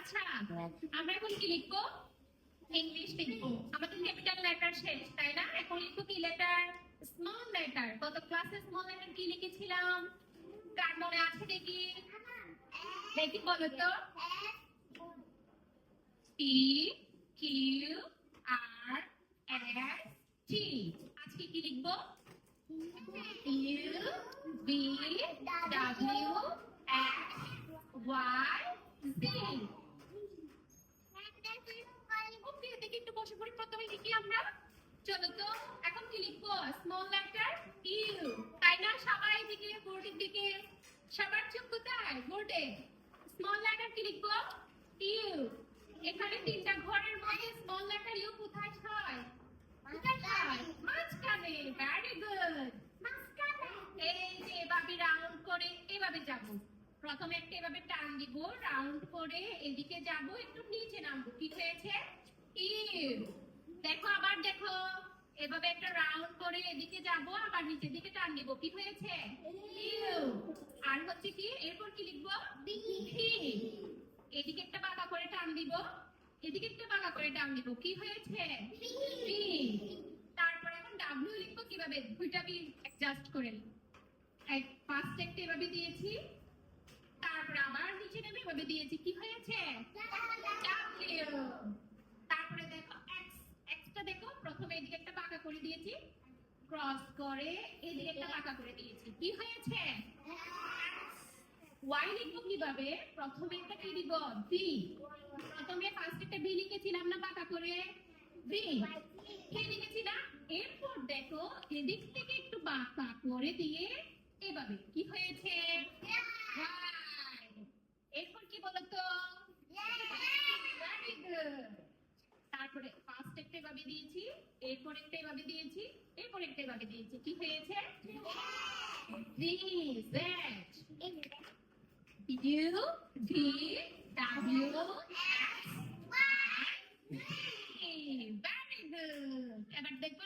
আচ্ছা, আমরা এখন কি লিখবো? ইংলিশ লিখবো। আমাদের ক্যাপিটাল লেটার শেষ, তাই না? এখন লিখবো কি লেটার? Small letter. গত ক্লাসে স্মল লেটার কি লিখেছিলাম? কার মনে আছে দেখি? দেখি বলো তো। T Q R S T. আজকে কি লিখবো? U V W X Y Z. Okay, দেখি একটু বসে পড়ি। প্রথমে লিখি আমরা। চলো তো, এখন কি লিখবো? স্মল লেটার ইউ, তাই না? সবাই দিকে, বোর্ডের দিকে। সবার চোখ কোথায়? বোর্ডে। স্মল লেটার কি লিখবো? ইউ। এখানে তিনটা ঘরের মধ্যে স্মল লেটার ইউ কোথায় হয়? কোথায় হয়? মাঝখানে। Very good. এই যে এভাবে রাউন্ড করে এভাবে যাব। প্রথমে একটা এভাবে টান দিব, রাউন্ড করে এদিকে যাব, একটু নিচে নামবো। কি হয়েছে? ইউ। দেখো, আবার দেখো, এভাবে একটা রাউন্ড করে এদিকে যাব, আবার নিচের দিকে টান দিব। কি হয়েছে? ইউ। আর হচ্ছে কি, এরপর কি লিখবো? ভি। এদিকে একটা বাঁকা করে টান দিব, এদিকে একটা বাঁকা করে টান দিব। কি হয়েছে? ভি। তারপর এখন ডাব্লিউ লিখবো কিভাবে? দুইটা বি অ্যাডজাস্ট করে। ফার্স্ট একটা এভাবে দিয়েছি, তারপর আবার নিচে নেমে এভাবে দিয়েছি। কি হয়েছে? ডাব্লিউ। তারপরে দেখো এক্স। এক্সটা দেখো, প্রথমে এদিকে একটা বাঁকা করে দিয়েছি, ক্রস করে এদিকে একটা বাঁকা করে দিয়েছি। কি হয়েছে? ওয়াই লিখবো কিভাবে? প্রথমে একটা কি দিব? ভি। প্রথমে ফার্স্ট একটা ভি লিখেছিলাম না বাঁকা করে? ভি। কে লিখেছিলাম? এরপর দেখো এদিক থেকে একটু বাঁকা করে দিয়ে এভাবে। কি হয়েছে? ওয়াই। এরপর কি বলতো? Very good. তারপরে ফার্স্ট একটা এভাবে দিয়েছি, এরপর একটা এভাবে দিয়েছি, এরপর একটা এভাবে দিয়েছি। কি হয়েছে? V Z. U V W X Y. Very good. এবার দেখবো